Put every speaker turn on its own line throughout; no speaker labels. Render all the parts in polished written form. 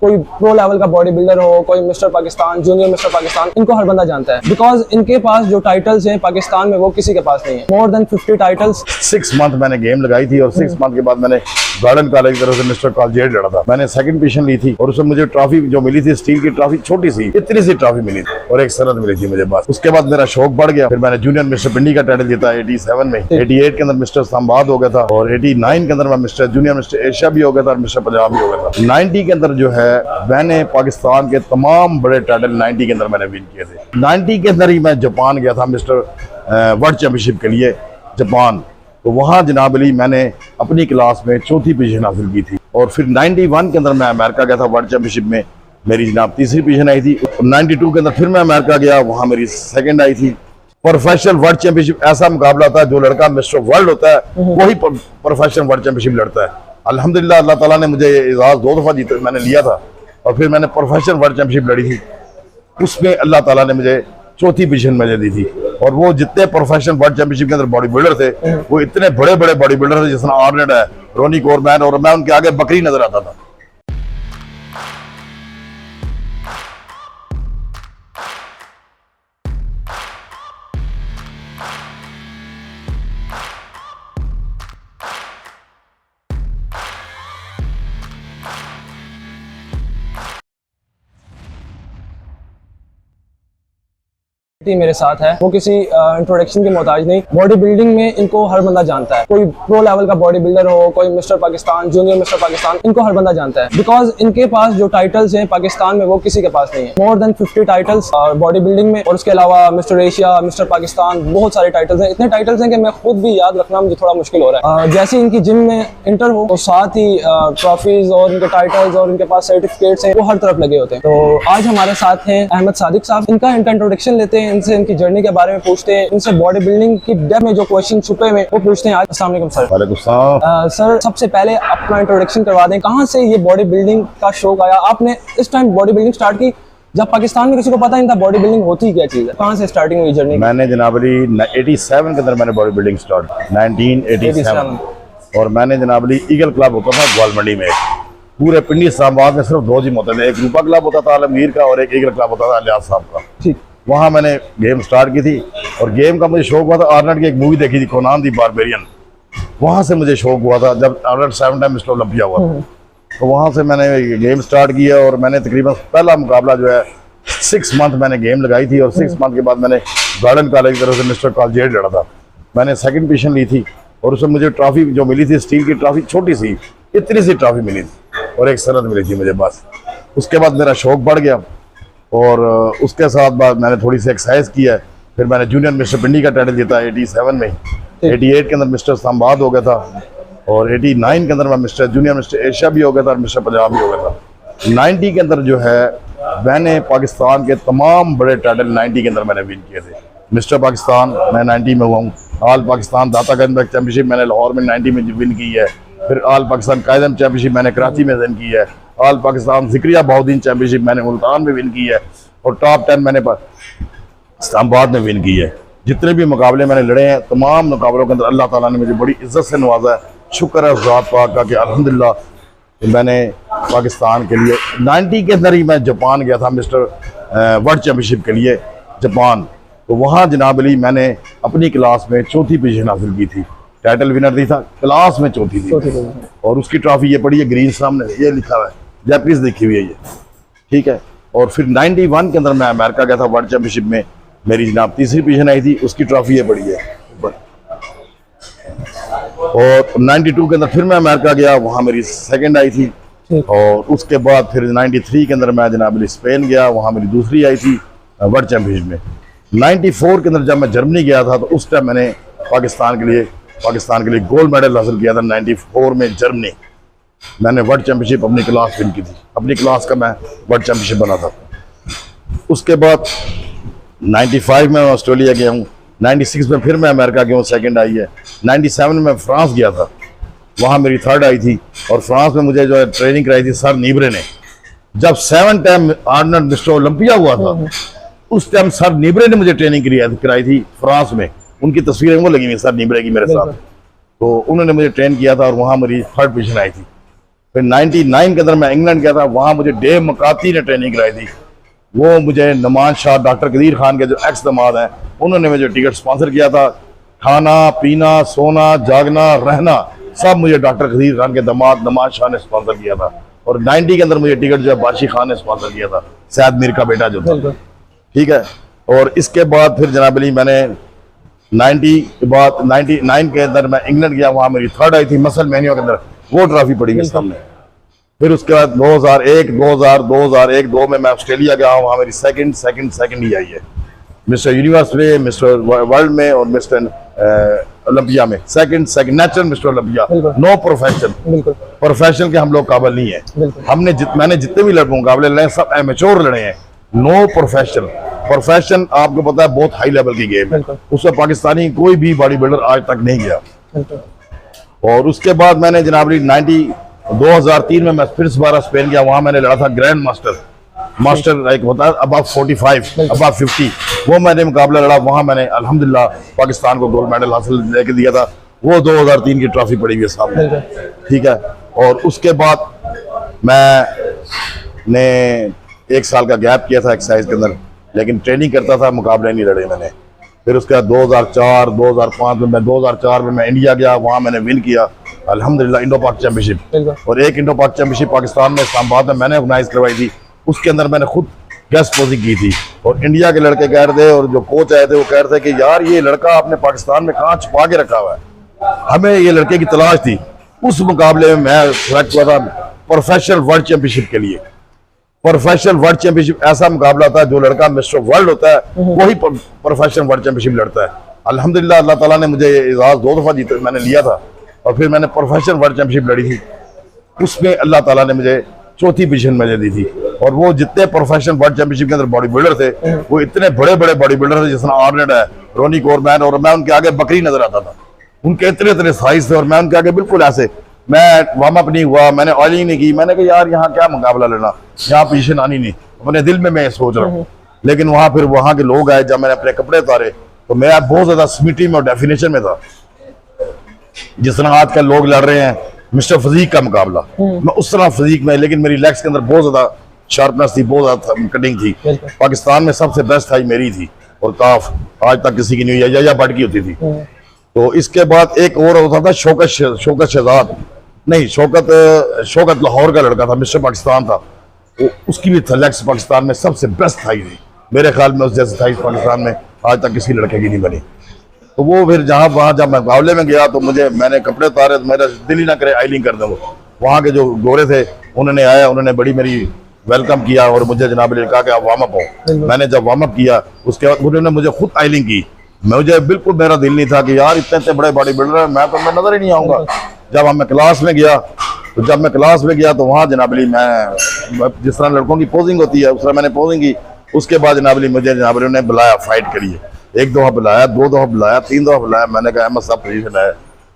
कोई pro level का body builder हो, कोई mister Pakistan, junior mister Pakistan, इनको हर बंदा जानता है बिकॉज इनके पास जो टाइटल्स हैं पाकिस्तान में वो किसी के पास नहीं है। More than 50 titles.
6 मंथ मैंने गेम लगाई थी और 6 मंथ के बाद मैंने गार्डन कॉलेज की तरफ से मिस्टर कॉलेजिएट लड़ा था। मैंने सेकंड पोजीशन ली थी और उसमें मुझे ट्रॉफी जो मिली थी, स्टील की ट्रॉफी, छोटी सी इतनी सी ट्रॉफी मिली थी और एक सनद मिली थी मुझे बस। उसके बाद मेरा शौक बढ़ गया, फिर मैंने जूनियर मिस्टर पिंडी का टाइटल जीता 87 में, 88 के अंदर मिस्टर इस्लामाबाद हो गया था और 89 के अंदर मैं मिस्टर जूनियर मिस्टर एशिया भी हो गया था और मिस्टर पंजाब भी हो गया था। 90 के अंदर जो है मैंने पाकिस्तान के तमाम बड़े टाइटल 90 के अंदर मैंने विन किए थे। 90 के अंदर ही मैं जापान गया था मिस्टर वर्ल्ड चैंपियनशिप के लिए जापान, तो वहाँ जनाब अली मैंने अपनी क्लास में चौथी पोजीशन हासिल की थी। और फिर 91 के अंदर मैं अमेरिका गया था वर्ल्ड चैंपियनशिप में, मेरी जनाब तीसरी पोजीशन आई थी। 92 के अंदर फिर मैं अमेरिका गया, वहाँ मेरी सेकंड आई थी। प्रोफेशनल वर्ल्ड चैंपियनशिप ऐसा मुकाबला था जो लड़का मिस्टर वर्ल्ड होता है वही प्रोफेशनल वर्ल्ड चैंपियनशिप लड़ता है। अल्हम्दुलिल्लाह अल्लाह ताला ने मुझे एजाज़ 2 दफ़ा जीता, मैंने लिया था और फिर मैंने प्रोफेशनल वर्ल्ड चैंपियनशिप लड़ी थी, उसमें अल्लाह ताला ने मुझे चौथी पोजीशन मुझे दी थी। और वो जितने प्रोफेशनल वर्ल्ड चैंपियनशिप के अंदर बॉडी बिल्डर थे वो इतने बड़े बड़े बॉडी बिल्डर थे, जिसमें आर्नेट है, रोनी कोरमैन, और मैं उनके आगे बकरी नजर आता था।
मेरे साथ है, वो किसी इंट्रोडक्शन के मोहताज नहीं। बॉडी बिल्डिंग में इनको हर बंदा जानता है, कोई प्रो लेवल का बॉडी बिल्डर हो, कोई mister Pakistan, junior mister Pakistan, इनको हर बंदा जानता है बिकॉज इनके पास जो टाइटल्स हैं पाकिस्तान में वो किसी के पास नहीं है। More than 50 titles body building में, और उसके अलावा मिस्टर एशिया, मिस्टर पाकिस्तान, बहुत सारे टाइटल्स हैं। इतने टाइटल्स हैं कि मैं खुद भी याद रखना मुझे थोड़ा मुश्किल हो रहा है। जैसे इनकी जिम में इंटर हो तो साथ ही ट्रॉफीज और इनके टाइटल्स और इनके पास सर्टिफिकेट्स हैं वो हर तरफ लगे होते हैं। तो आज हमारे साथ हैं अहमद सादिक साहब, इनका इंट्रोडक्शन लेते हैं, इनसे इनकी जर्नी के बारे में पूछते हैं, इनसे बॉडी बिल्डिंग की डेप्थ में जो क्वेश्चन छुपे हुए वो पूछते हैं आज। अस्सलाम वालेकुम सर।
वालेकुम सलाम।
सर सबसे पहले अपना इंट्रोडक्शन करवा दें, कहाँ से ये बॉडी बिल्डिंग का शौक आया? आपने इस टाइम बॉडी बिल्डिंग स्टार्ट की जब पाकिस्तान में किसी को पता नहीं था बॉडी बिल्डिंग होती क्या चीज़ है, कहाँ से स्टार्टिंग हुई जर्नी?
मैंने जनाब अली 87 के अंदर मैंने बॉडी बिल्डिंग स्टार्ट 1987 और मैंने जनाब अली ईगल क्लब होता था ग्वाल मंडी में। पूरे पिंडी इस्लामाबाद में सिर्फ 2 जिम होते थे, एक रूपा क्लब होता था आलमगीर का और एक ईगल क्लब होता था अलियास साहब का।
ठीक,
वहाँ मैंने गेम स्टार्ट की थी और गेम का मुझे शौक हुआ था। आर्नल्ड की एक मूवी देखी थी कोनान दी बारबेरियन, वहाँ से मुझे शौक हुआ था जब आर्नल्ड 7 टाइम मिस्टर ओलंपिया हुआ था। तो वहाँ से मैंने गेम स्टार्ट किया और मैंने तकरीबन पहला मुकाबला जो है 6 मंथ मैंने गेम लगाई थी और 6 मंथ के बाद मैंने गार्डन कॉलेज की तरफ से मिस्टर कॉलेजिएट लड़ा था। मैंने सेकंड पोजीशन ली थी और उसमें मुझे ट्रॉफी जो मिली थी, स्टील की ट्रॉफी, छोटी सी इतनी सी ट्रॉफी मिली थी और एक सनद मिली थी मुझे बस। उसके बाद मेरा शौक बढ़ गया और उसके साथ बाद मैंने थोड़ी सी एक्सरसाइज की है। फिर मैंने जूनियर मिस्टर पिंडी का टाइटल जीता 87 में, 88 के अंदर मिस्टर इस्लामाबाद हो गया था और 89 के अंदर मैं मिस्टर जूनियर मिस्टर एशिया भी हो गया था और मिस्टर पंजाब भी हो गया था। 90 के अंदर जो है मैंने पाकिस्तान के तमाम बड़े टाइटल 90 के अंदर मैंने विन किए थे। मिस्टर पाकिस्तान मैं 90 में हुआ हूँ, ऑल पाकिस्तान दातागंज चैंपियनशिप मैंने लाहौर में 90 में विन की है, फिर ऑल पाकिस्तान कायदम चैंपियनशिप मैंने कराची में विन की है, ऑल पाकिस्तान जिक्रिया बहुद्दीन चैंपियनशिप मैंने मुल्तान में विन की है और टॉप 10 मैंने इस्लामाबाद में विन की है। जितने भी मुकाबले मैंने लड़े हैं तमाम मुकाबलों के अंदर अल्लाह ताला ने मुझे बड़ी इज्जत से नवाजा है। शुक्र है ज़ात पाक का कि अल्हम्दुलिल्लाह मैंने पाकिस्तान के लिए 90 के अंदर ही मैं जापान गया था मिस्टर वर्ल्ड चैंपियनशिप के लिए जापान, तो वहाँ जनाब अली मैंने अपनी क्लास में चौथी पोजीशन हासिल की थी। टाइटल विनर दी था, क्लास में चौथी थी और उसकी ट्रॉफी ये पड़ी है ग्रीन सामने, ये लिखा हुआ है, जैपनीज लिखी हुई है ये, ठीक है। और फिर 91 के अंदर मैं अमेरिका गया था वर्ल्ड चैंपियनशिप में, मेरी जनाब तीसरी पोजीशन आई थी, उसकी ट्रॉफी ये पड़ी है ऊपर। और 92 के अंदर फिर मैं अमेरिका गया, वहाँ मेरी सेकंड आई थी और उसके बाद फिर 93 के अंदर मैं जनाब अली स्पेन गया, वहाँ मेरी दूसरी आई थी वर्ल्ड चैंपियनशिप में। 94 के अंदर जब मैं जर्मनी गया था तो उस टाइम मैंने पाकिस्तान के लिए गोल्ड मेडल हासिल किया था। 94 में जर्मनी मैंने वर्ल्ड चैंपियनशिप अपनी क्लास विन की थी, अपनी क्लास का मैं वर्ल्ड चैंपियनशिप बना था। उसके बाद 95 में ऑस्ट्रेलिया गया हूँ, 96 में फिर मैं अमेरिका गया हूँ, सेकंड आई है। 97 में फ्रांस गया था, वहाँ मेरी थर्ड आई थी और फ्रांस में मुझे जो है ट्रेनिंग कराई थी सर नीब्रे ने। जब 7 टाइम आर्नल्ड मिस्टर ओलंपिया हुआ था उस टाइम सर नीब्रे ने मुझे ट्रेनिंग कराई थी फ्रांस में, उनकी तस्वीरें वो लगी हुई सर नीब्रे की मेरे साथ, तो उन्होंने मुझे ट्रेन किया था और वहाँ मेरी थर्ड पोजीशन आई थी। फिर 99 के अंदर मैं इंग्लैंड गया था, वहाँ मुझे डेव मकाती ने ट्रेनिंग कराई थी। वो मुझे नमान शाह, डॉक्टर कदीर खान के जो एक्स दामाद हैं, उन्होंने मुझे टिकट स्पॉन्सर किया था। खाना पीना सोना जागना रहना सब मुझे डॉक्टर कदीर खान के दामाद नमान शाह ने स्पॉन्सर किया था। और 90 के अंदर मुझे टिकट जो है बादशाह खान ने स्पॉन्सर किया था, सैयद मीर का बेटा जो था, ठीक है। और इसके बाद फिर जनाब अली मैंने 90 के बाद 99 के अंदर मैं इंग्लैंड गया, वहाँ मेरी थर्ड आई थी मसल मैनियो के अंदर, वो ट्रॉफी पड़ी मेरे सामने। फिर उसके बाद 2001 2002 में मैं ऑस्ट्रेलिया गया, वहाँ मेरी सेकंड ही आई है, मिस्टर यूनिवर्स में, मिस्टर वर्ल्ड में और मिस्टर ओलंपिया में, second natural Mr Olympia. No professional के हम लोग काबिल नहीं है। मैंने जितने भी लड़कों मुकाबले लड़े सब एमेच्योर लड़े हैं, नो प्रोफेशन आपको पता है बहुत हाई लेवल की गेम है, उसमें पाकिस्तानी कोई भी बॉडी बिल्डर आज तक नहीं गया। और उसके बाद मैंने जनाबली 2003 में मैं फिर दोबारा स्पेन गया, वहां मैंने लड़ा था ग्रैंड मास्टर एक होता है अबव 45 अबव 50, वो मैंने मुकाबला लड़ा, वहां मैंने अल्हम्दुलिल्लाह पाकिस्तान को गोल्ड मेडल हासिल लेके दिया था। वो 2003 की ट्रॉफी पड़ी हुई है सामने, ठीक है। और उसके बाद मैंने 1 साल का गैप किया था एक्सरसाइज के अंदर, लेकिन ट्रेनिंग करता था, मुकाबले नहीं लड़े मैंने। फिर उसके बाद 2004-2005 में 2004 में मैं इंडिया गया, वहाँ मैंने विन किया अल्हम्दुलिल्लाह इंडो पाक चैंपियनशिप। और एक इंडो पाक चैंपियनशिप पाकिस्तान में इस्लामाबाद में मैंने ऑर्गेनाइज करवाई थी, उसके अंदर मैंने खुद गेस्ट पोजिंग की थी। और इंडिया के लड़के कह रहे थे और जो कोच आए थे वो कह रहे थे कि यार ये लड़का आपने पाकिस्तान में कहाँ छुपा के रखा हुआ है, हमें ये लड़के की तलाश थी। उस मुकाबले में मैं सेलेक्ट हुआ था प्रोफेशनल वर्ल्ड चैंपियनशिप के लिए। प्रोफेशनल वर्ल्ड चैंपियनशिप ऐसा मुकाबला था, जो लड़का मिस्टर वर्ल्ड होता है वही प्रोफेशनल वर्ल्ड चैंपियनशिप लड़ता है। अल्हम्दुलिल्लाह अल्लाह ताला ने मुझे एजाज 2 दफा जीते मैंने लिया था, और फिर मैंने प्रोफेशनल वर्ल्ड चैंपियनशिप लड़ी थी, उसमें अल्लाह ताला ने मुझे चौथी पोजीशन मुझे दी थी। और वो जितने प्रोफेशनल वर्ल्ड चैंपियनशिप के अंदर बॉडी बिल्डर थे, वो इतने बड़े बड़े बॉडी बिल्डर थे, जिसना आर्नेट है, रोनी कोरमैन, और मैं उनके आगे बकरी नजर आता था, उनके इतने साइज थे और मैं उनके आगे बिल्कुल ऐसे। मैं वार्म अप नहीं हुआ, मैंने ऑयलिंग नहीं की, मैंने कहा यार यहाँ क्या मुकाबला लड़ना, यहाँ पोजीशन आनी नहीं, अपने दिल में मैं सोच रहा हूँ। लेकिन वहां फिर वहां के लोग आए, जब मैंने अपने कपड़े उतारे तो मैं बहुत ज्यादा स्मिटी में और डेफिनेशन में था। जिस तरह आजकल लोग लड़ रहे हैं मिस्टर फिजिक का मुकाबला, मैं उस तरह फिजिक में, लेकिन मेरी लेग्स के अंदर बहुत ज्यादा शार्पनेस थी, बहुत ज्यादा कटिंग थी। पाकिस्तान में सबसे बेस्ट थाई मेरी थी, और काफ आज तक किसी की नहीं हुई, या बट की होती थी। तो इसके बाद एक और होता था शौकत शहजाद, नहीं शौकत लाहौर का लड़का था, मिस्टर पाकिस्तान था, उसकी भी लेग्स पाकिस्तान में सबसे बेस्ट थाई थी। मेरे ख्याल में उस जैसे थाई पाकिस्तान में आज तक किसी लड़के की नहीं बनी। तो वो फिर वहाँ जब मैं मुकाबले में गया तो मैंने कपड़े उतारे तो मेरा दिल ही ना करे आइलिंग कर दूँ। वहाँ के जो गोरे थे उन्होंने आया, उन्होंने बड़ी मेरी वेलकम किया और मुझे जनाब ने कहा कि आप वार्म अप हो। मैंने जब वार्म अप किया उसके बाद उन्होंने मुझे खुद आइलिंग की। मुझे बिल्कुल मेरा दिल नहीं था कि यार इतने बड़े बॉडी बिल्डर है, मैं नजर ही नहीं आऊँगा। जब मैं क्लास में गया तो वहाँ जनाबली मैं जिस तरह लड़कों की पोजिंग होती है उस तरह मैंने पोजिंग की। उसके बाद जनाबली मुझे जनाबली ने बुलाया फाइट के लिए, 1 दफा बुलाया, 2 दफा बुलाया, 3 दफा बुलाया। मैंने कहा अहमद साहब पोजीशन है,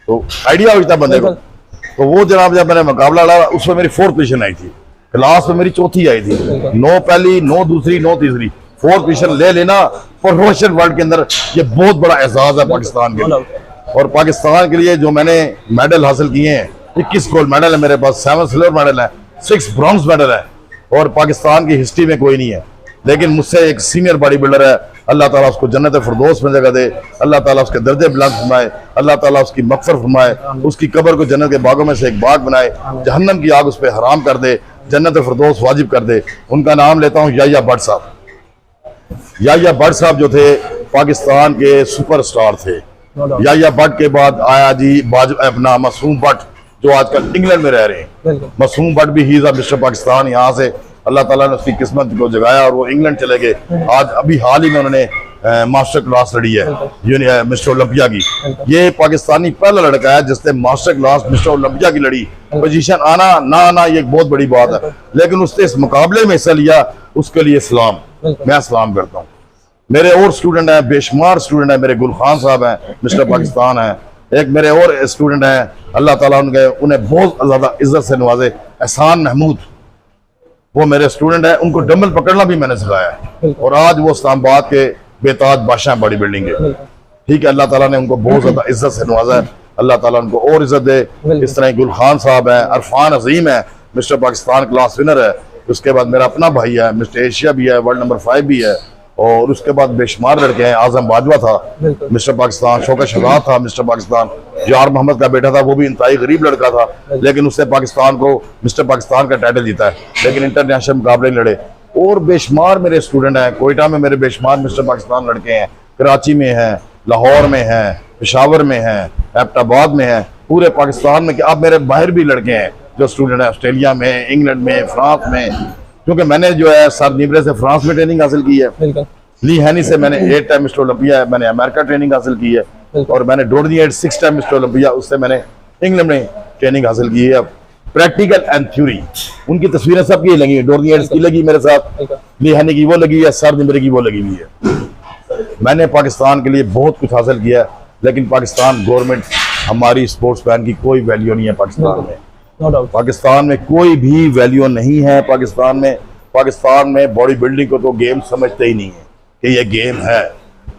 तो आइडिया होता बंदे को। तो वो जनाब जब मैंने मुकाबला लड़ा उसमें मेरी 4th पोजीशन आई थी, क्लास में मेरी 4थी आई थी, 9 पहली, 9 दूसरी, 9 तीसरी, 4th पोजीशन ले लेना प्रोफेशनल वर्ल्ड के अंदर ये बहुत बड़ा एहसास है पाकिस्तान के लिए। और पाकिस्तान के लिए जो मैंने मेडल हासिल किए हैं, 21 गोल्ड मेडल है मेरे पास, 7 सिल्वर मेडल है, 6 ब्रॉन्ज मेडल है, और पाकिस्तान की हिस्ट्री में कोई नहीं है। लेकिन मुझसे एक सीनियर बॉडी बिल्डर है, अल्लाह ताला उसको जन्नत फिरदौस में जगह दे, अल्लाह ताला उसके दर्जे बुलंद फरमाए, अल्लाह ताला उसकी मग़फ़िरत फरमाए, उसकी कब्र को जन्नत के बागों में से एक बाग बनाए, जहन्नम की आग उस पर हराम कर दे, जन्नत फिरदौस वाजिब कर दे। उनका नाम लेता हूँ याह्या भट्ट साहब। याह्या भट्ट साहब जो थे पाकिस्तान के सुपरस्टार थे। याह्या भट्ट के बाद आया जी अपना मासूम भट्ट जो आजकल इंग्लैंड में रह रहे हैं। मासूम भट्ट भी ही इज मिस्टर पाकिस्तान, यहाँ से अल्लाह ताला ने उसकी किस्मत को जगाया और वो इंग्लैंड चले गए। आज अभी हाल ही में उन्होंने मास्टर क्लास लड़ी है मिस्टर ओलंपिया की। ये पाकिस्तानी पहला लड़का है जिसने मास्टर क्लास मिस्टर ओलंपिया की लड़ी। पोजीशन आना ना आना ये एक बहुत बड़ी बात है, लेकिन उसने इस मुकाबले में हिस्सा लिया, उसके लिए सलाम, मैं सलाम करता हूँ। मेरे और स्टूडेंट हैं, बेशुमार स्टूडेंट हैं, मेरे गुल खान साहब हैं, मिस्टर पाकिस्तान हैं, एक मेरे और स्टूडेंट हैं, अल्लाह ताला उन्हें बहुत ज्यादा इज्जत से नवाजे, एहसान महमूद, वो मेरे स्टूडेंट हैं, उनको डंबल पकड़ना भी मैंने सिखाया है, और आज वो इस्लामाबाद के बेताज बादशाह बॉडी बिल्डिंग के। ठीक है, अल्लाह ताला ने उनको बहुत ज्यादा इज्जत से नवाजा है, अल्लाह ताला उनको और इज्जत दे। इस तरह गुल खान साहब है, अरफान अजीम है, मिस्टर पाकिस्तान क्लास विनर है। उसके बाद मेरा अपना भाई है, मिस्टर एशिया भी है, वर्ल्ड नंबर 5 भी है। और उसके बाद बेशुमार लड़के हैं, आजम बाजवा था मिस्टर पाकिस्तान, शौकत शहजाद था मिस्टर पाकिस्तान, यार मोहम्मद का बेटा था, वो भी इंतहाई गरीब लड़का था, लेकिन उससे पाकिस्तान को मिस्टर पाकिस्तान का टाइटल जीता है, लेकिन इंटरनेशनल मुकाबले लड़े। और बेशुमार मेरे स्टूडेंट हैं, कोयटा में मेरे बेशुमार मिस्टर पाकिस्तान लड़के हैं, कराची में हैं, लाहौर में हैं, पेशावर में हैं, एबटाबाद में हैं, पूरे पाकिस्तान में। अब मेरे बाहर भी लड़के हैं जो स्टूडेंट हैं, ऑस्ट्रेलिया में, इंग्लैंड में, फ्रांस में, क्योंकि मैंने जो है सर निबरे से फ्रांस में ट्रेनिंग हासिल की है, ली हैनी से मैंने 8 टाइम मिस्टर ओलंपिया, मैंने अमेरिका ट्रेनिंग हासिल की है, और मैंने डोडनी 6 टाइम मिस्टर ओलंपिया, उससे मैंने इंग्लैंड में ट्रेनिंग हासिल की है। प्रैक्टिकल एंड थ्योरी उनकी तस्वीरें सबकी लगी, डोडनी की लगी मेरे साथ, ली हैनी की वो लगी है, सर निबरे की वो लगी हुई है। मैंने पाकिस्तान के लिए बहुत कुछ हासिल किया, लेकिन पाकिस्तान गवर्नमेंट, हमारी स्पोर्ट्स मैन की कोई वैल्यू नहीं है पाकिस्तान में। पाकिस्तान में कोई भी वैल्यू नहीं है। पाकिस्तान में बॉडी बिल्डिंग को तो गेम समझते ही नहीं है कि ये गेम है।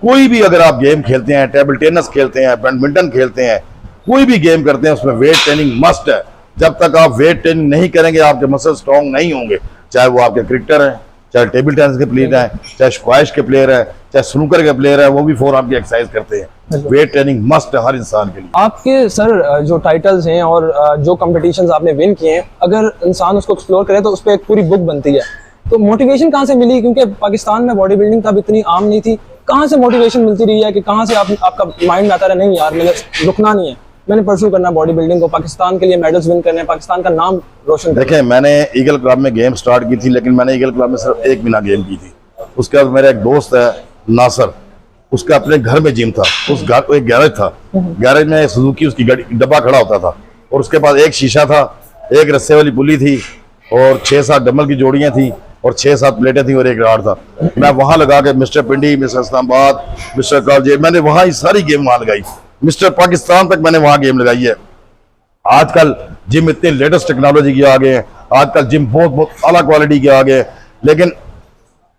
कोई भी अगर आप गेम खेलते हैं, टेबल टेनिस खेलते हैं, बैडमिंटन खेलते हैं, कोई भी गेम करते हैं, उसमें वेट ट्रेनिंग मस्ट है। जब तक आप वेट ट्रेनिंग नहीं करेंगे, आपके मसल स्ट्रॉन्ग नहीं होंगे, चाहे वो आपके क्रिकेटर हैं, चाहे टेबल टेनिस के प्लेयर हैं, चाहे स्क्वैश के प्लेयर हैं, चाहे स्नूकर के प्लेयर हैं, वो भी फोर आर्म की एक्सरसाइज करते हैं। वेट ट्रेनिंग मस्ट है हर इंसान के लिए।
आपके सर जो टाइटल्स हैं और जो कॉम्पिटिशन्स आपने विन किए हैं, अगर इंसान उसको एक्सप्लोर करे तो उस पर एक पूरी बुक बनती है। तो मोटिवेशन कहाँ से मिली? क्योंकि पाकिस्तान में बॉडी बिल्डिंग तब इतनी आम नहीं थी। कहाँ से मोटिवेशन मिलती रही है कि कहाँ से आपका माइंड में आता रहा, नहीं यार मैंने रुकना नहीं है, मैंने परस्यू करना बॉडी बिल्डिंग को, पाकिस्तान के लिए मेडल्स विन करने, पाकिस्तान का नाम रोशन करना।
देखिए, मैंने ईगल क्लब में गेम स्टार्ट की थी, लेकिन मैंने ईगल क्लब में सिर्फ 1 महीना गेम की थी। उसके बाद मेरा एक दोस्त है नासर, उसका अपने घर में जिम था, उस घर एक गैरेज था, गैरेज में सुजुकी उसकी डब्बा खड़ा होता था, और उसके पास एक शीशा था, एक रस्से वाली पुली थी, और 6-7 डम्बल की जोड़ियां थी, और 6-7 प्लेटें थी, और एक राड था। मैं वहां लगा के मिस्टर पिंडी, मिस्टर इस्लामाबाद, मिस्टर कालजे, मैंने वहां ही सारी गेम वहां लगाई। मिस्टर पाकिस्तान तक मैंने वहां गेम लगाई है। आजकल जिम इतने लेटेस्ट टेक्नोलॉजी के आ गए हैं, आजकल जिम बहुत आला क्वालिटी के आ गए हैं, लेकिन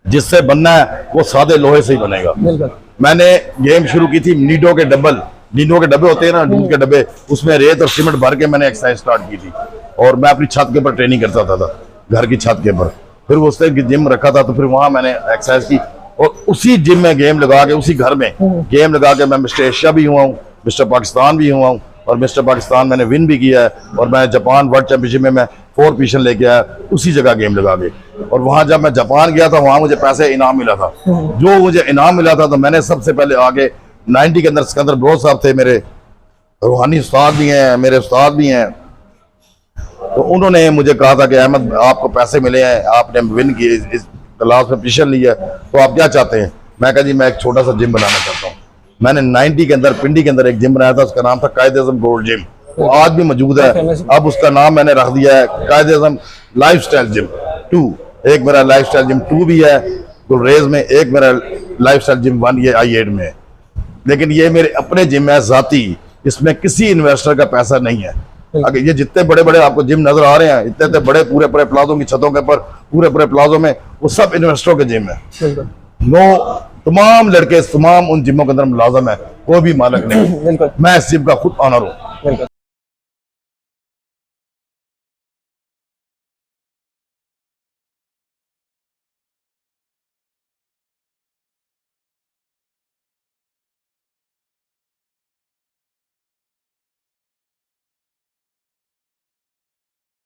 जिससे बनना है वो सादे लोहे से ही बनेगा। मैंने गेम शुरू की थी नीडो के डब्बे होते हैं ना, दूध के डब्बे, उसमें रेत और सीमेंट भर के मैंने एक्सरसाइज स्टार्ट की थी, और मैं अपनी छत के ऊपर ट्रेनिंग करता था, घर की छत के ऊपर। फिर उससे जिम रखा था, तो फिर वहां मैंने एक्सरसाइज की, और उसी जिम में गेम लगा के, उसी घर में गेम लगा के मैं मिस्टर एशिया भी हुआ हूँ, मिस्टर पाकिस्तान भी हुआ हूँ, और मिस्टर पाकिस्तान मैंने विन भी किया है, और मैं जापान वर्ल्ड चैंपियनशिप में मैं 4 पोजीशन लेके आया उसी जगह गेम लगा के। और वहां जब मैं जापान गया था, वहां मुझे पैसे इनाम मिला था। जो मुझे इनाम मिला था, तो मैंने सबसे पहले आगे 90 के अंदर सिकंदर बलोच साहब थे, मेरे रूहानी उस्ताद भी हैं, मेरे उस्ताद भी हैं, तो उन्होंने मुझे कहा था कि अहमद आपको पैसे मिले हैं, आपने विन किए, इस क्लास में पोजीशन ली है, तो आप क्या चाहते हैं? मैं कहा जी मैं एक छोटा सा जिम बनाना चाहता हूँ। मैंने 90 के अंदर पिंडी के अंदर एक जिम बनाया था, उसका नाम था कायद-ए-आज़म गोल्ड जिम, वो आज भी मौजूद है। अब उसका नाम मैंने रख दिया है कायद-ए-आज़म लाइफस्टाइल जिम 2। एक मेरा लाइफस्टाइल जिम 2 भी है गुलरेज में, एक मेरा लाइफस्टाइल जिम 1 ये I8 में है। लेकिन ये मेरे अपने जिम है जाती, इसमें किसी इन्वेस्टर का पैसा नहीं है। अगर ये जितने बड़े बड़े आपको जिम नजर आ रहे हैं, इतने बड़े पूरे प्लाजो की छतों के ऊपर, पूरे प्लाजो में, वो सब इन्वेस्टरों के जिम है। तमाम लड़के तमाम उन जिमों के अंदर मुलाजम है, कोई भी मालिक नहीं। मैं इस जिम का खुद ऑनर हूँ।